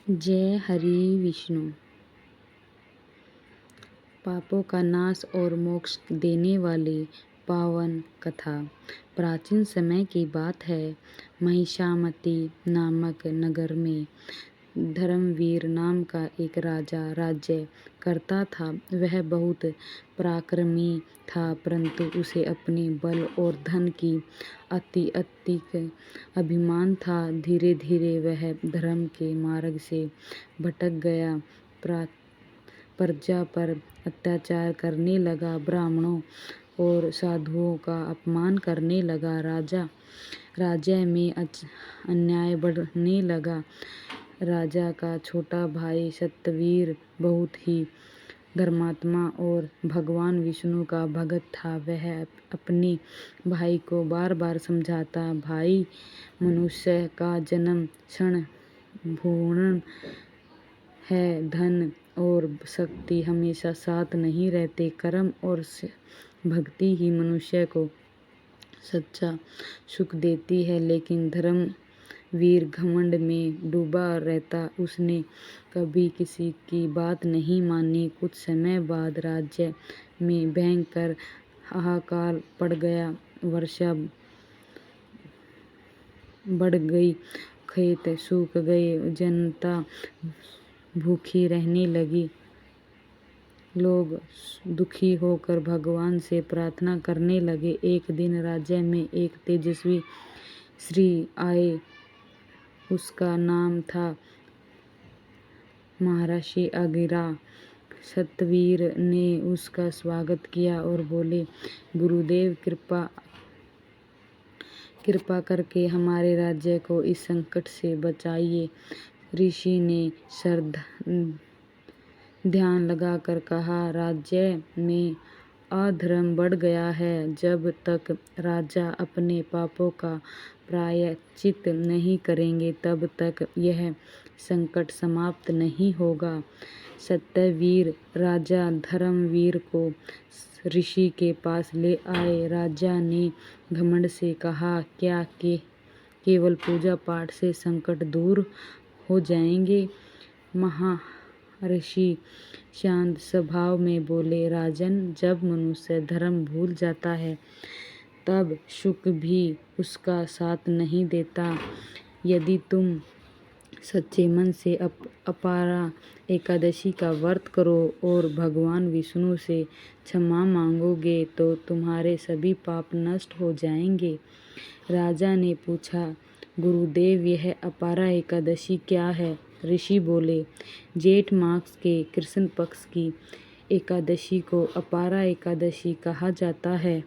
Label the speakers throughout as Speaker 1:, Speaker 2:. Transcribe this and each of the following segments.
Speaker 1: जय हरि विष्णु। पापों का नाश और मोक्ष देने वाली पावन कथा। प्राचीन समय की बात है। महिषामती नामक नगर में धर्मवीर नाम का एक राजा राज्य करता था। वह बहुत पराक्रमी था, परंतु उसे अपने बल और धन की अत्यधिक अभिमान था। धीरे धीरे वह धर्म के मार्ग से भटक गया। प्रजा पर अत्याचार करने लगा, ब्राह्मणों और साधुओं का अपमान करने लगा। राज्य में अन्याय बढ़ने लगा। राजा का छोटा भाई सत्यवीर बहुत ही धर्मात्मा और भगवान विष्णु का भक्त था। वह अपने भाई को बार बार समझाता, भाई, मनुष्य का जन्म क्षण भंगुर है। धन और शक्ति हमेशा साथ नहीं रहते। कर्म और भक्ति ही मनुष्य को सच्चा सुख देती है। लेकिन धर्मवीर घमंड में डूबा रहता। उसने कभी किसी की बात नहीं मानी। कुछ समय बाद राज्य में भयंकर हाहाकार पड़ गया। वर्षा बढ़ गई, खेत सूख गए, जनता भूखी रहने लगी। लोग दुखी होकर भगवान से प्रार्थना करने लगे। एक दिन राज्य में एक तेजस्वी स्त्री आए। उसका नाम था महर्षि अंगिरा। सत्यवीर ने उसका स्वागत किया और बोले, गुरुदेव, कृपा करके हमारे राज्य को इस संकट से बचाइए। ऋषि ने ध्यान लगाकर कहा, राज्य में अधर्म बढ़ गया है। जब तक राजा अपने पापों का प्रायश्चित नहीं करेंगे, तब तक यह संकट समाप्त नहीं होगा। सत्यवीर राजा धर्मवीर को ऋषि के पास ले आए। राजा ने घमंड से कहा, क्या केवल पूजा पाठ से संकट दूर हो जाएंगे? महर्षि शांत स्वभाव में बोले, राजन, जब मनुष्य धर्म भूल जाता है, तब सुख भी उसका साथ नहीं देता। यदि तुम सच्चे मन से अपारा एकादशी का व्रत करो और भगवान विष्णु से क्षमा मांगोगे, तो तुम्हारे सभी पाप नष्ट हो जाएंगे। राजा ने पूछा, गुरुदेव, यह अपारा एकादशी क्या है? ऋषि बोले, जेठ मास के कृष्ण पक्ष की एकादशी को अपारा एकादशी कहा जाता है।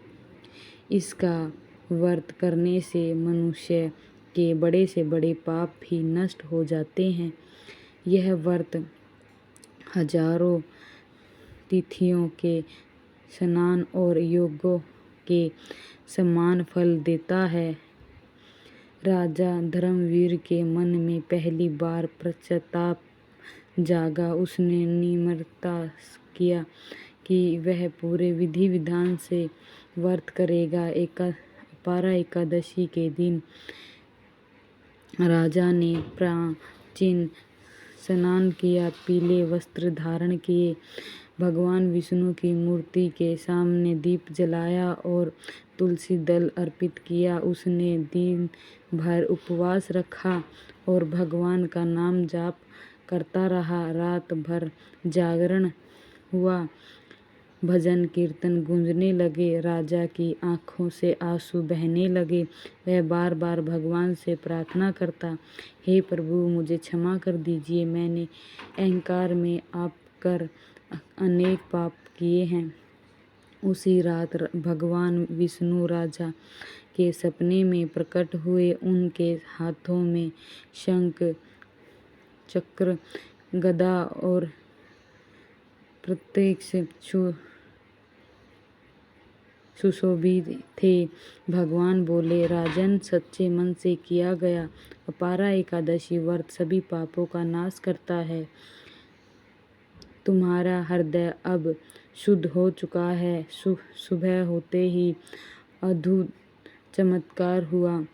Speaker 1: इसका व्रत करने से मनुष्य के बड़े से बड़े पाप भी नष्ट हो जाते हैं। यह व्रत हजारों तिथियों के स्नान और यज्ञों के समान फल देता है। राजा धर्मवीर के मन में पहली बार पश्चाताप जागा। उसने निम्रता किया कि वह पूरे विधि विधान से व्रत करेगा। अपारा एकादशी के दिन राजा ने प्राचीन स्नान किया, पीले वस्त्र धारण किए, भगवान विष्णु की मूर्ति के सामने दीप जलाया और तुलसी दल अर्पित किया। उसने दिन भर उपवास रखा और भगवान का नाम जाप करता रहा। रात भर जागरण हुआ, भजन कीर्तन गूंजने लगे। राजा की आंखों से आंसू बहने लगे। वह बार बार भगवान से प्रार्थना करता, हे प्रभु, मुझे क्षमा कर दीजिए। मैंने अहंकार में आकर अनेक पाप किए हैं। उसी रात भगवान विष्णु राजा के सपने में प्रकट हुए। उनके हाथों में शंख, चक्र, गदा और प्रत्येक सुशोभित थे। भगवान बोले, राजन, सच्चे मन से किया गया अपारा एकादशी व्रत सभी पापों का नाश करता है। तुम्हारा हृदय अब शुद्ध हो चुका है। सुबह होते ही अद्भुत चमत्कार हुआ।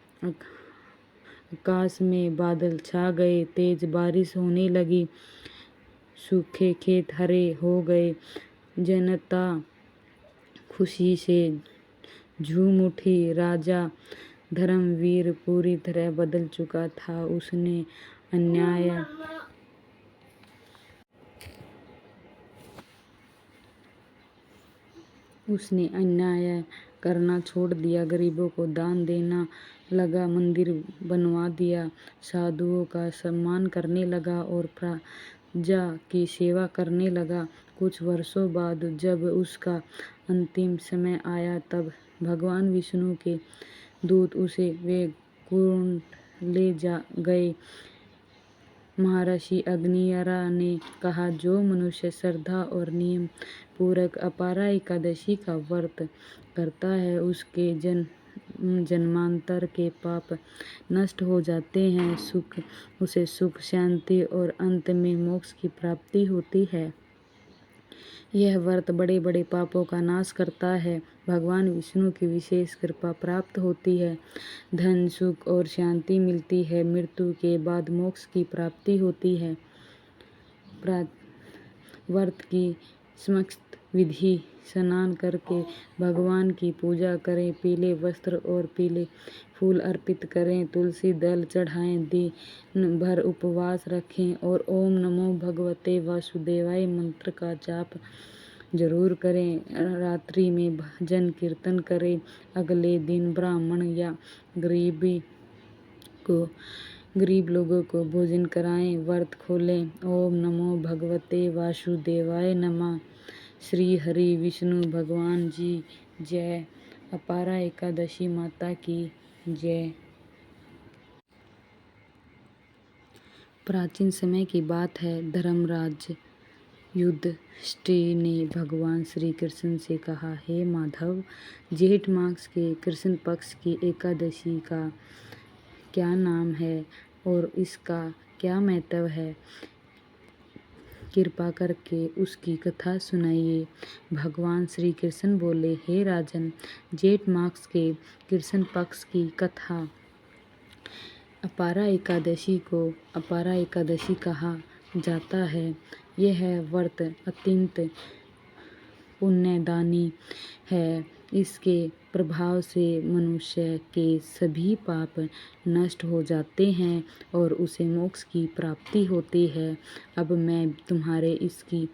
Speaker 1: आकाश में बादल छा गए, तेज बारिश होने लगी, सूखे खेत हरे हो गए, जनता खुशी से झूम उठी। राजा धर्मवीर पूरी तरह बदल चुका था। उसने अन्याय करना छोड़ दिया, गरीबों को दान देना लगा, मंदिर बनवा दिया, साधुओं का सम्मान करने लगा और प्रजा की सेवा करने लगा। कुछ वर्षों बाद जब उसका अंतिम समय आया, तब भगवान विष्णु के दूत उसे वैकुंठ ले जा गए। महर्षि अग्निरा ने कहा, जो मनुष्य श्रद्धा और नियम पूर्वक अपारा एकादशी का व्रत करता है, उसके जन्मांतर के पाप नष्ट हो जाते हैं, उसे सुख, शांति और अंत में मोक्ष की प्राप्ति होती है। यह व्रत बड़े बड़े पापों का नाश करता है। भगवान विष्णु की विशेष कृपा प्राप्त होती है, धन, सुख और शांति मिलती है, मृत्यु के बाद मोक्ष की प्राप्ति होती है। व्रत की समस्त विधि: स्नान करके भगवान की पूजा करें, पीले वस्त्र और पीले फूल अर्पित करें, तुलसी दल चढ़ाएं, दिन भर उपवास रखें और ओम नमो भगवते वासुदेवाय मंत्र का जाप जरूर करें। रात्रि में भजन कीर्तन करें। अगले दिन ब्राह्मण या गरीब लोगों को भोजन कराएं, व्रत खोलें। ओम नमो भगवते वासुदेवाय नमः। श्री हरि विष्णु भगवान जी जय। अपारा एकादशी माता की जय। प्राचीन समय की बात है। धर्मराज युधिष्ठिर ने भगवान श्री कृष्ण से कहा, हे माधव, जेठ मास के कृष्ण पक्ष की एकादशी का क्या नाम है और इसका क्या महत्व है? कृपा करके उसकी कथा सुनाइए। भगवान श्री कृष्ण बोले, हे राजन, जेठ मास के कृष्ण पक्ष की कथा अपारा एकादशी को अपारा एकादशी कहा जाता है। यह व्रत अत्यंत पुण्यदायी है। इसके प्रभाव से मनुष्य के सभी पाप नष्ट हो जाते हैं और उसे मोक्ष की प्राप्ति होती है। अब मैं तुम्हारे इसकी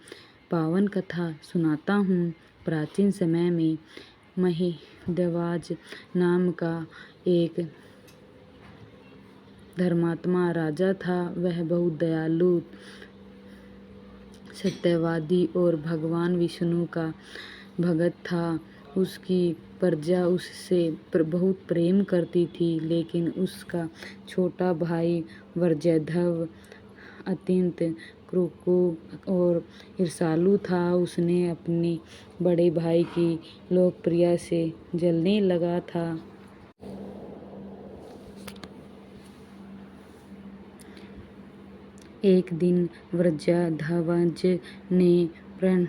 Speaker 1: पावन कथा सुनाता हूँ। प्राचीन समय में महिदवाज नाम का एक धर्मात्मा राजा था। वह बहुत दयालु, सत्यवादी और भगवान विष्णु का भक्त था। उसकी प्रजा उससे बहुत प्रेम करती थी, लेकिन उसका छोटा भाई वज्रधव अत्यंत क्रूर और ईर्ष्यालु था। उसने अपने बड़े भाई की लोकप्रियता से जलने लगा था। एक दिन वज्रध्वज ने प्रण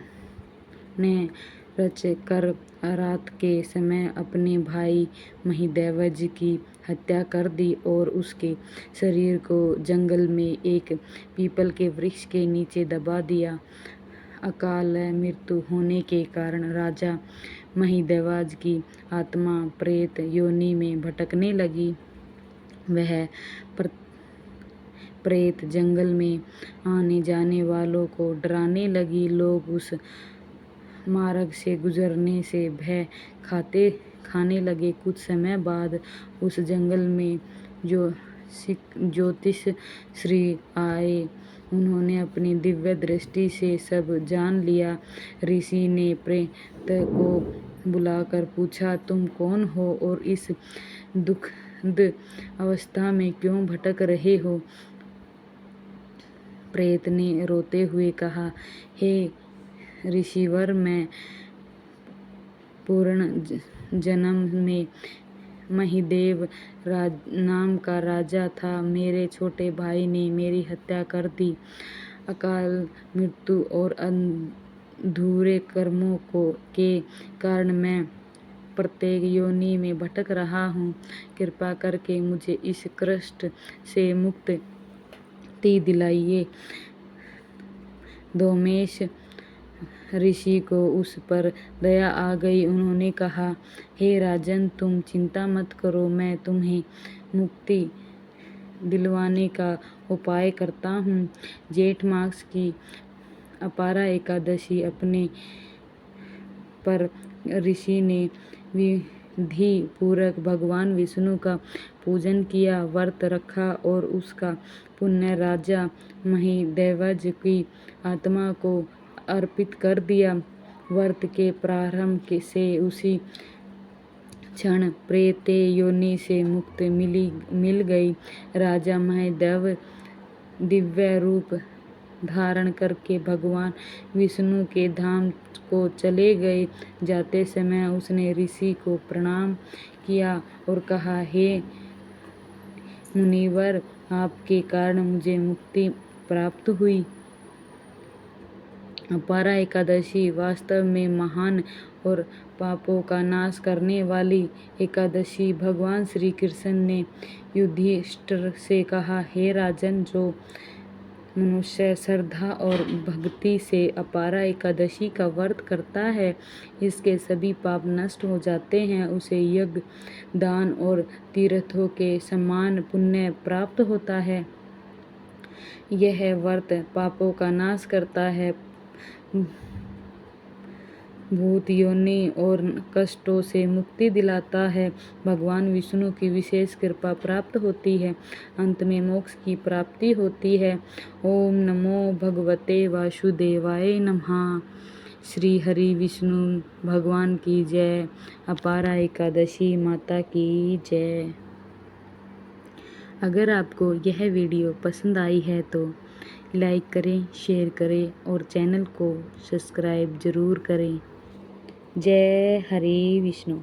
Speaker 1: रचकर रात के समय अपने भाई महिदध्वज की हत्या कर दी और उसके शरीर को जंगल में एक पीपल के वृक्ष के नीचे दबा दिया। अकाल मृत्यु होने के कारण राजा महिदध्वज की आत्मा प्रेत योनि में भटकने लगी। वह प्रेत जंगल में आने जाने वालों को डराने लगी। लोग उस मार्ग से गुजरने से भय खाने लगे। कुछ समय बाद उस जंगल में ज्योतिष श्री आए। उन्होंने अपनी दिव्य दृष्टि से सब जान लिया। ऋषि ने प्रेत को बुलाकर पूछा, तुम कौन हो और इस दुखद अवस्था में क्यों भटक रहे हो? प्रेत ने रोते हुए कहा, हे ऋषिवर, मैं पूर्व जन्म में महिदेव नाम का राजा था। मेरे छोटे भाई ने मेरी हत्या कर दी। अकाल मृत्यु और अधूरे कर्मों के कारण मैं प्रत्येक योनि में भटक रहा हूँ। कृपा करके मुझे इस कष्ट से मुक्ति दिलाइए। धौमेश ऋषि को उस पर दया आ गई। उन्होंने कहा, हे राजन, तुम चिंता मत करो, मैं तुम्हें मुक्ति दिलवाने का उपाय करता हूँ। जेठ मास की अपारा एकादशी अपने पर ऋषि ने विधि पूर्वक भगवान विष्णु का पूजन किया, व्रत रखा और उसका पुण्य राजा महिदेवज की आत्मा को अर्पित कर दिया। व्रत के प्रारंभ से उसी क्षण प्रेत योनि से मुक्ति मिल गई। राजा महिदेव दिव्य रूप धारण करके भगवान विष्णु के धाम को चले गए। जाते समय उसने ऋषि को प्रणाम किया और कहा, हे मुनिवर, आपके कारण मुझे मुक्ति प्राप्त हुई। अपारा एकादशी वास्तव में महान और पापों का नाश करने वाली एकादशी। भगवान श्री कृष्ण ने युधिष्ठिर से कहा, हे राजन, जो मनुष्य श्रद्धा और भक्ति से अपारा एकादशी का व्रत करता है, इसके सभी पाप नष्ट हो जाते हैं। उसे यज्ञ, दान और तीर्थों के समान पुण्य प्राप्त होता है। यह व्रत पापों का नाश करता है, भूत योनि और कष्टों से मुक्ति दिलाता है। भगवान विष्णु की विशेष कृपा प्राप्त होती है। अंत में मोक्ष की प्राप्ति होती है। ओम नमो भगवते वासुदेवाय नमः। श्री हरि विष्णु भगवान की जय। अपारा एकादशी माता की जय। अगर आपको यह वीडियो पसंद आई है तो लाइक करें, शेयर करें और चैनल को सब्सक्राइब जरूर करें। जय हरि विष्णु।